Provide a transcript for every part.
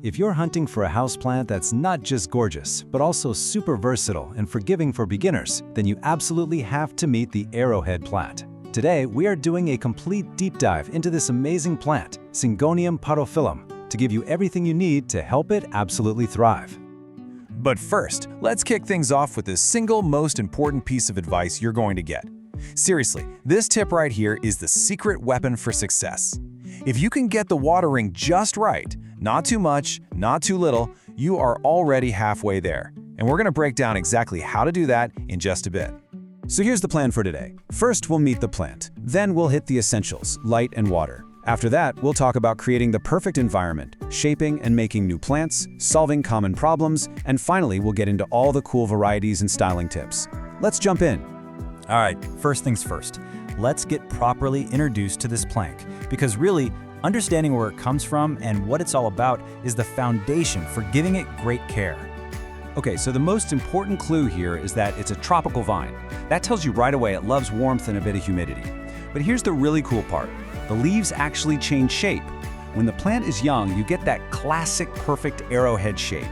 If you're hunting for a houseplant that's not just gorgeous, but also super versatile and forgiving for beginners, then you absolutely have to meet the Arrowhead plant. Today, we are doing a complete deep dive into this amazing plant, Syngonium Podophyllum, to give you everything you need to help it absolutely thrive. But first, let's kick things off with the single most important piece of advice you're going to get. Seriously, this tip right here is the secret weapon for success. If you can get the watering just right, not too much, not too little, you are already halfway there. And we're going to break down exactly how to do that in just a bit. So here's the plan for today. First, we'll meet the plant. Then we'll hit the essentials, light and water. After that, we'll talk about creating the perfect environment, shaping and making new plants, solving common problems, and finally, we'll get into all the cool varieties and styling tips. Let's jump in. All right, first things first. Let's get properly introduced to this plant, because really, understanding where it comes from and what it's all about is the foundation for giving it great care. Okay, so the most important clue here is that it's a tropical vine. That tells you right away it loves warmth and a bit of humidity. But here's the really cool part. The leaves actually change shape. When the plant is young, you get that classic perfect arrowhead shape.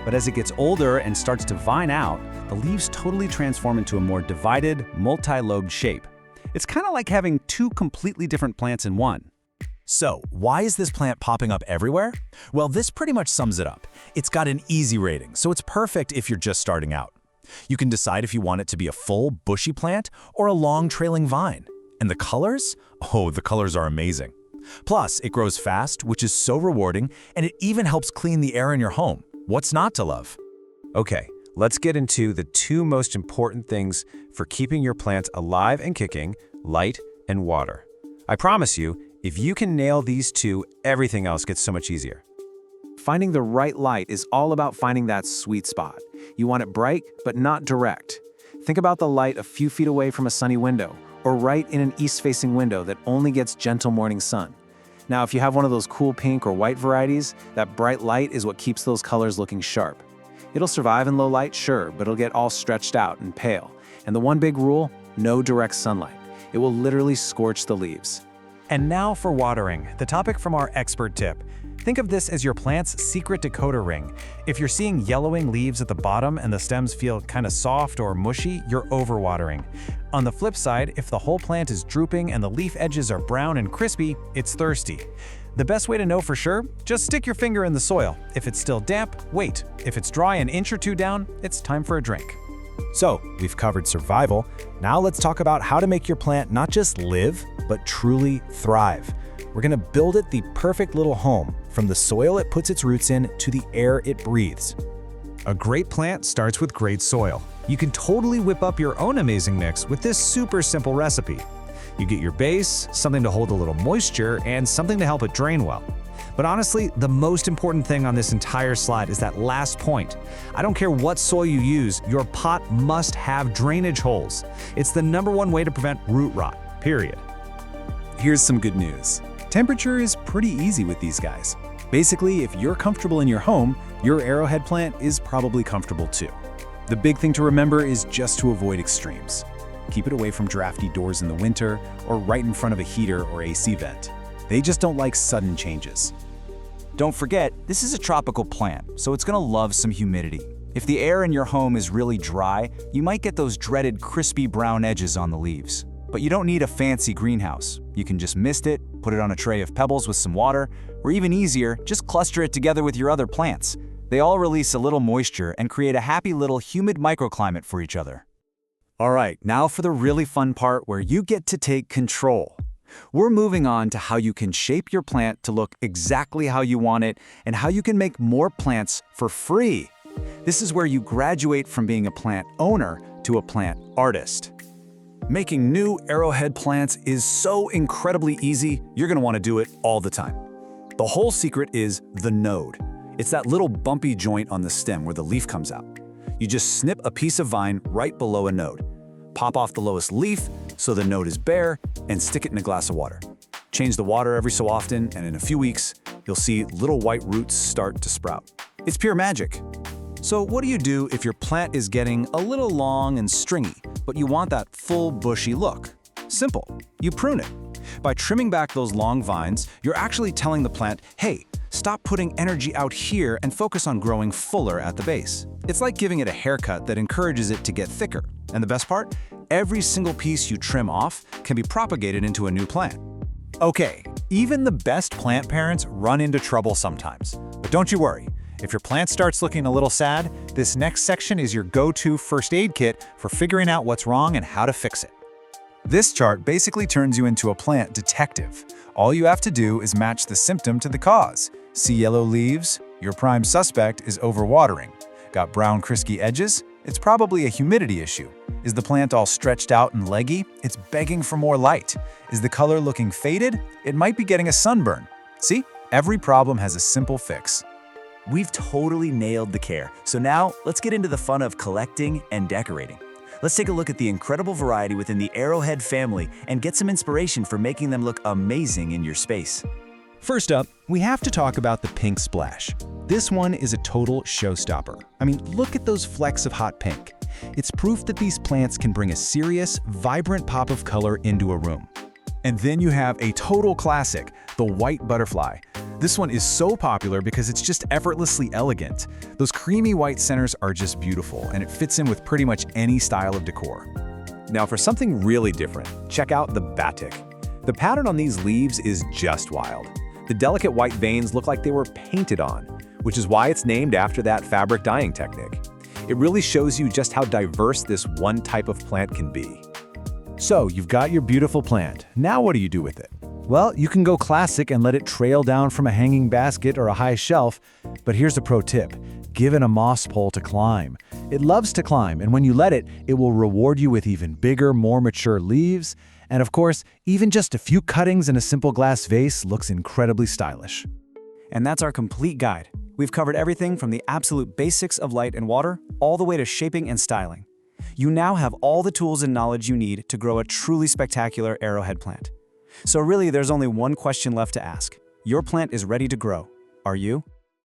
But as it gets older and starts to vine out, the leaves totally transform into a more divided, multi-lobed shape. It's kind of like having two completely different plants in one. So, why is this plant popping up everywhere? Well, this pretty much sums it up. It's got an easy rating, so it's perfect if you're just starting out. You can decide if you want it to be a full, bushy plant or a long trailing vine. And the colors? Oh, the colors are amazing. Plus, it grows fast, which is so rewarding, and it even helps clean the air in your home. What's not to love? Okay, let's get into the two most important things for keeping your plant alive and kicking, light and water. I promise you, if you can nail these two, everything else gets so much easier. Finding the right light is all about finding that sweet spot. You want it bright, but not direct. Think about the light a few feet away from a sunny window, or right in an east-facing window that only gets gentle morning sun. Now, if you have one of those cool pink or white varieties, that bright light is what keeps those colors looking sharp. It'll survive in low light, sure, but it'll get all stretched out and pale. And the one big rule, no direct sunlight. It will literally scorch the leaves. And now for watering, the topic from our expert tip. Think of this as your plant's secret decoder ring. If you're seeing yellowing leaves at the bottom and the stems feel kind of soft or mushy, you're overwatering. On the flip side, if the whole plant is drooping and the leaf edges are brown and crispy, it's thirsty. The best way to know for sure? Just stick your finger in the soil. If it's still damp, wait. If it's dry an inch or two down, it's time for a drink. So, we've covered survival. Now let's talk about how to make your plant not just live, but truly thrive. We're gonna build it the perfect little home, from the soil it puts its roots in to the air it breathes. A great plant starts with great soil. You can totally whip up your own amazing mix with this super simple recipe. You get your base, something to hold a little moisture, and something to help it drain well. But honestly, the most important thing on this entire slide is that last point. I don't care what soil you use, your pot must have drainage holes. It's the #1 way to prevent root rot, period. Here's some good news. Temperature is pretty easy with these guys. Basically, if you're comfortable in your home, your arrowhead plant is probably comfortable too. The big thing to remember is just to avoid extremes. Keep it away from drafty doors in the winter or right in front of a heater or AC vent. They just don't like sudden changes. Don't forget, this is a tropical plant, so it's gonna love some humidity. If the air in your home is really dry, you might get those dreaded crispy brown edges on the leaves. But you don't need a fancy greenhouse. You can just mist it, put it on a tray of pebbles with some water, or even easier, just cluster it together with your other plants. They all release a little moisture and create a happy little humid microclimate for each other. All right, now for the really fun part where you get to take control. We're moving on to how you can shape your plant to look exactly how you want it and how you can make more plants for free. This is where you graduate from being a plant owner to a plant artist. Making new arrowhead plants is so incredibly easy, you're gonna wanna do it all the time. The whole secret is the node. It's that little bumpy joint on the stem where the leaf comes out. You just snip a piece of vine right below a node. Pop off the lowest leaf so the node is bare and stick it in a glass of water. Change the water every so often, and in a few weeks, you'll see little white roots start to sprout. It's pure magic. So what do you do if your plant is getting a little long and stringy, but you want that full bushy look? Simple. You prune it. By trimming back those long vines, you're actually telling the plant, hey, Stop putting energy out here and focus on growing fuller at the base. It's like giving it a haircut that encourages it to get thicker. And the best part? Every single piece you trim off can be propagated into a new plant. Okay, even the best plant parents run into trouble sometimes. But don't you worry. If your plant starts looking a little sad, this next section is your go-to first aid kit for figuring out what's wrong and how to fix it. This chart basically turns you into a plant detective. All you have to do is match the symptom to the cause. See yellow leaves? Your prime suspect is overwatering. Got brown crispy edges? It's probably a humidity issue. Is the plant all stretched out and leggy? It's begging for more light. Is the color looking faded? It might be getting a sunburn. See? Every problem has a simple fix. We've totally nailed the care, so now let's get into the fun of collecting and decorating. Let's take a look at the incredible variety within the Arrowhead family and get some inspiration for making them look amazing in your space. First up, we have to talk about the pink splash. This one is a total showstopper. I mean, look at those flecks of hot pink. It's proof that these plants can bring a serious, vibrant pop of color into a room. And then you have a total classic, the white butterfly. This one is so popular because it's just effortlessly elegant. Those creamy white centers are just beautiful, and it fits in with pretty much any style of decor. Now for something really different, check out the batik. The pattern on these leaves is just wild. The delicate white veins look like they were painted on, which is why it's named after that fabric dyeing technique. It really shows you just how diverse this one type of plant can be. So you've got your beautiful plant. Now what do you do with it? Well, you can go classic and let it trail down from a hanging basket or a high shelf, but here's a pro tip. Give it a moss pole to climb. It loves to climb, and when you let it, it will reward you with even bigger, more mature leaves. And of course, even just a few cuttings in a simple glass vase looks incredibly stylish. And that's our complete guide. We've covered everything from the absolute basics of light and water, all the way to shaping and styling. You now have all the tools and knowledge you need to grow a truly spectacular arrowhead plant. So really, there's only one question left to ask. Your plant is ready to grow. Are you?